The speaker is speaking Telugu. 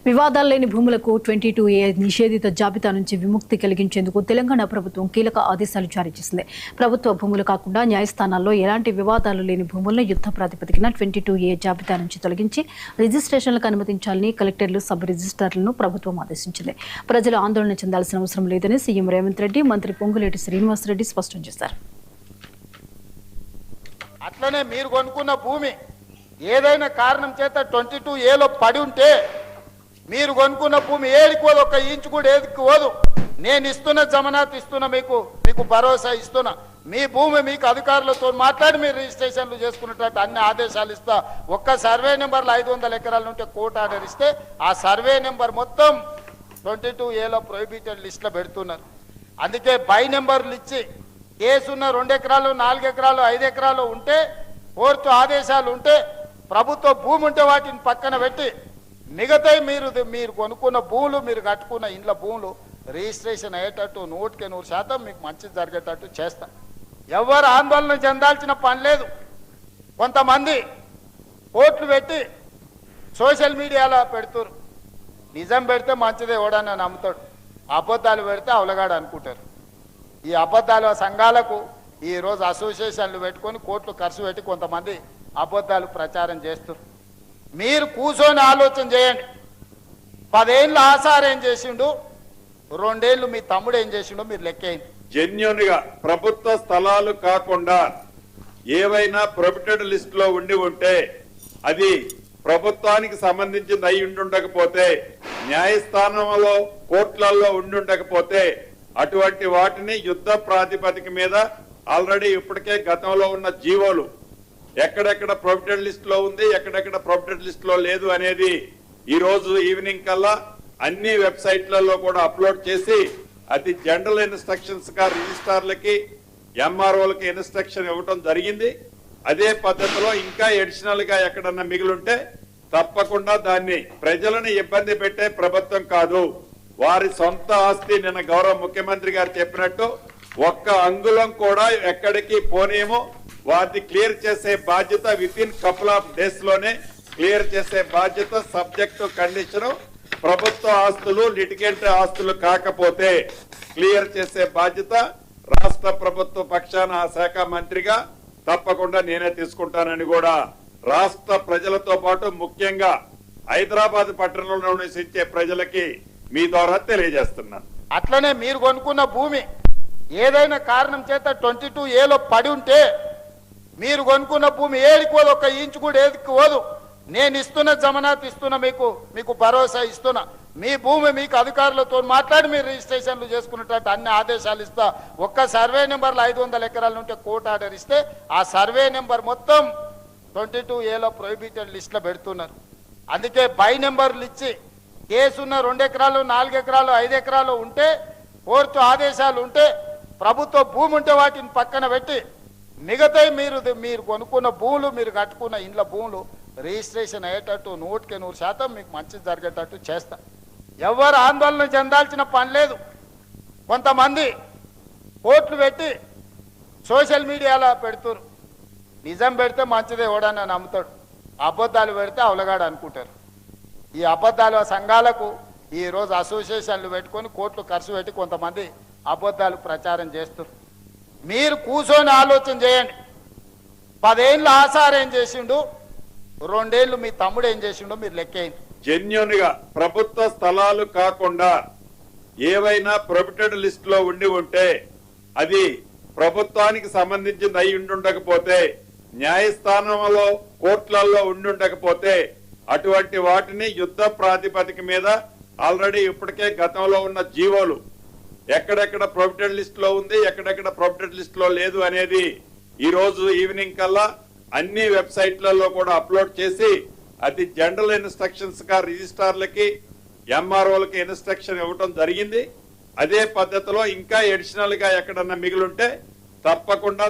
వివాదాలు లేని భూములకు 22A నిషేధిత జాబితా నుంచి విముక్తి కలిగించేందుకు తెలంగాణ ప్రభుత్వం కీలక ఆదేశాలు జారీ చేసింది. ప్రభుత్వ భూములు కాకుండా న్యాయస్థానాల్లో ఎలాంటి వివాదాలు లేని భూములను యుద్ధ ప్రాతిపదికన 22A జాబితా నుంచి తొలగించి రిజిస్ట్రేషన్లకు అనుమతించాలని కలెక్టర్లు, సబ్ రిజిస్ట్రార్లను ప్రభుత్వం ఆదేశించింది. ప్రజలు ఆందోళన చెందాల్సిన అవసరం లేదని సీఎం రేవంత్ రెడ్డి, మంత్రి పొంగులేటి శ్రీనివాసరెడ్డి స్పష్టం చేశారు. అట్లనే మీరు కొనుక్కున్న భూమి ఏదైనా కారణం చేత 22Aలో పడి ఉంటే మీరు కొనుక్కున్న భూమి ఏడికి పోదు, ఒక ఇంచు కూడా ఏదికి పోదు. నేను ఇస్తున్న జమనాత్ ఇస్తున్నా, మీకు భరోసా ఇస్తున్నా. మీ భూమి మీకు అధికారులతో మాట్లాడి మీరు రిజిస్ట్రేషన్లు చేసుకున్నట్టు అన్ని ఆదేశాలు ఇస్తా. ఒక్క సర్వే నెంబర్లు 500 ఎకరాలు ఉంటే కోర్టు ఆర్డర్ ఇస్తే ఆ సర్వే నెంబర్ మొత్తం 22Aలో ప్రొహిబిటెడ్ లిస్ట్లో పెడుతున్నారు. అందుకే బై నెంబర్లు ఇచ్చి కేసున్న 2 ఎకరాలు, 4 ఎకరాలు, 5 ఎకరాలు ఉంటే కోర్టు ఆదేశాలు ఉంటే ప్రభుత్వ భూమి ఉంటే వాటిని పక్కన పెట్టి మిగతాయి మీరు కొనుక్కున్న భూములు, మీరు కట్టుకున్న ఇండ్ల భూములు రిజిస్ట్రేషన్ అయ్యేటట్టు 100% మీకు మంచి జరిగేటట్టు చేస్తా. ఎవరు ఆందోళన చెందాల్సిన పని లేదు. కొంతమంది కోర్టులు పెట్టి సోషల్ మీడియాలో పెడుతురు. నిజం పెడితే మంచిదే ఎవడన్నా నమ్ముతాడు, అబద్ధాలు పెడితే అవలగాడు అనుకుంటారు. ఈ అబద్ధాల సంఘాలకు ఈరోజు అసోసియేషన్లు పెట్టుకొని కోర్టులు ఖర్చు పెట్టి కొంతమంది అబద్ధాలు ప్రచారం చేస్తారు. మీరు కూర్చొని ఆలోచన చేయండి. 10 ఏళ్ళు ఆసారు ఏం చేసిండు, 2 ఏళ్ళు మీ తమ్ముడు ఏం చేసిండో మీరు లెక్కేయండి. జెన్యూన్ గా ప్రభుత్వ స్థలాలు కాకుండా ఏవైనా ప్రొహిబిటెడ్ లిస్ట్ లో ఉంటే అది ప్రభుత్వానికి సంబంధించింది అయి ఉండకపోతే, న్యాయస్థానంలో కోర్టులలో ఉండకపోతే అటువంటి వాటిని యుద్ధ ప్రాతిపదిక మీద ఆల్రెడీ ఇప్పటికే గతంలో ఉన్న జీవోలు ఎక్కడెక్కడ ప్రొహిబిటెడ్ లిస్ట్ లో ఉంది, ఎక్కడెక్కడ ప్రొహిబిటెడ్ లిస్ట్ లో లేదు అనేది ఈ రోజు ఈవినింగ్ కల్లా అన్ని వెబ్సైట్లలో కూడా అప్లోడ్ చేసి అది జనరల్ ఇన్స్ట్రక్షన్స్ గా రిజిస్ట్రార్లకి, ఎంఆర్ఓలకి ఇన్స్ట్రక్షన్ ఇవ్వడం జరిగింది. అదే పద్ధతిలో ఇంకా అడిషనల్ గా ఎక్కడన్నా మిగిలింటే తప్పకుండా దాన్ని ప్రజలను ఇబ్బంది పెట్టే ప్రభుత్వం కాదు, వారి సొంత ఆస్తి. నిన్న గౌరవ ముఖ్యమంత్రి గారు చెప్పినట్టు ఒక్క అంగుళం కూడా ఎక్కడికి పోనేమో వాటిని క్లియర్ చేసే బాధ్యత with in couple of days లోనే క్లియర్ చేసే బాధ్యత సబ్జెక్టు కండిషన్. ప్రభుత్వ ఆస్తులు లిటిగెంట్ ఆస్తులు కాకపోతే క్లియర్ చేసే బాధ్యత రాష్ట్ర ప్రభుత్వ పక్షాన ఆ శాఖ మంత్రిగా తప్పకుండా నేనే తీసుకుంటానని కూడా రాష్ట్ర ప్రజలతో పాటు ముఖ్యంగా హైదరాబాద్ పట్టణంలో నివసించే ప్రజలకి మీ ద్వారా తెలియజేస్తున్నాను. అట్లనే మీరు కొనుక్కున్న భూమి ఏదైనా కారణం చేత 22Aలో పడి ఉంటే మీరు కొనుక్కున్న భూమి ఏడికి పోదు, ఒక ఇంచు కూడా ఏదికి పోదు. నేను ఇస్తున్న జమనాత్ ఇస్తున్నా, మీకు భరోసా ఇస్తున్నా. మీ భూమి మీకు అధికారులతో మాట్లాడి మీరు రిజిస్ట్రేషన్లు చేసుకున్నట్టు అన్ని ఆదేశాలు ఇస్తా. ఒక్క సర్వే నెంబర్లు 500 ఎకరాలు ఉంటే కోర్టు ఆర్డర్ ఇస్తే ఆ సర్వే నెంబర్ మొత్తం 22Aలో ప్రొహిబిటెడ్ లిస్ట్లో పెడుతున్నారు. అందుకే బై నెంబర్లు ఇచ్చి కేసున్న 2 ఎకరాలు, 4 ఎకరాలు, 5 ఎకరాలు ఉంటే కోర్టు ఆదేశాలు ఉంటే ప్రభుత్వ భూమి ఉంటే వాటిని పక్కన పెట్టి మిగతాయి మీరు కొనుక్కున్న భూములు, మీరు కట్టుకున్న ఇండ్ల భూములు రిజిస్ట్రేషన్ అయ్యేటట్టు 100% మీకు మంచి జరిగేటట్టు చేస్తా. ఎవరు ఆందోళన చెందాల్సిన పని లేదు. కొంతమంది కోర్టులు పెట్టి సోషల్ మీడియాలో పెడుతురు. నిజం పెడితే మంచిదే ఎవడన్నా నమ్ముతాడు, అబద్ధాలు పెడితే అవలగాడు అనుకుంటారు. ఈ అబద్ధాల సంఘాలకు ఈరోజు అసోసియేషన్లు పెట్టుకొని కోర్టులు ఖర్చు పెట్టి కొంతమంది అబద్ధాలు ప్రచారం చేస్తారు. మీరు కూర్చొని ఆలోచన చేయండి. 10 ఏళ్ళు ఆసారు ఏం చేసిండు, 2 ఏళ్ళు మీ తమ్ముడు ఏం చేసిండో మీరు లెక్కేయండి. జెన్యూన్ గా ప్రభుత్వ స్థలాలు కాకుండా ఏవైనా ప్రొహిబిటెడ్ లిస్ట్ లో ఉంటే అది ప్రభుత్వానికి సంబంధించింది అయి ఉండకపోతే, న్యాయస్థానంలో కోర్టులలో ఉండకపోతే అటువంటి వాటిని యుద్ధ ప్రాతిపదిక మీద ఆల్రెడీ ఇప్పటికే గతంలో ఉన్న జీవోలు ఎక్కడెక్కడ ప్రొహిబిటెడ్ లిస్ట్ లో ఉంది, ఎక్కడెక్కడ ప్రొహిబిటెడ్ లిస్ట్ లో లేదు అనేది ఈ రోజు ఈవినింగ్ కల్లా అన్ని వెబ్సైట్లలో కూడా అప్లోడ్ చేసి అది జనరల్ ఇన్స్ట్రక్షన్స్ గా రిజిస్ట్రార్లకి, ఎంఆర్ఓలకి ఇన్స్ట్రక్షన్ ఇవ్వడం జరిగింది. అదే పద్ధతిలో ఇంకా అడిషనల్ గా ఎక్కడన్నా మిగిలింటే తప్పకుండా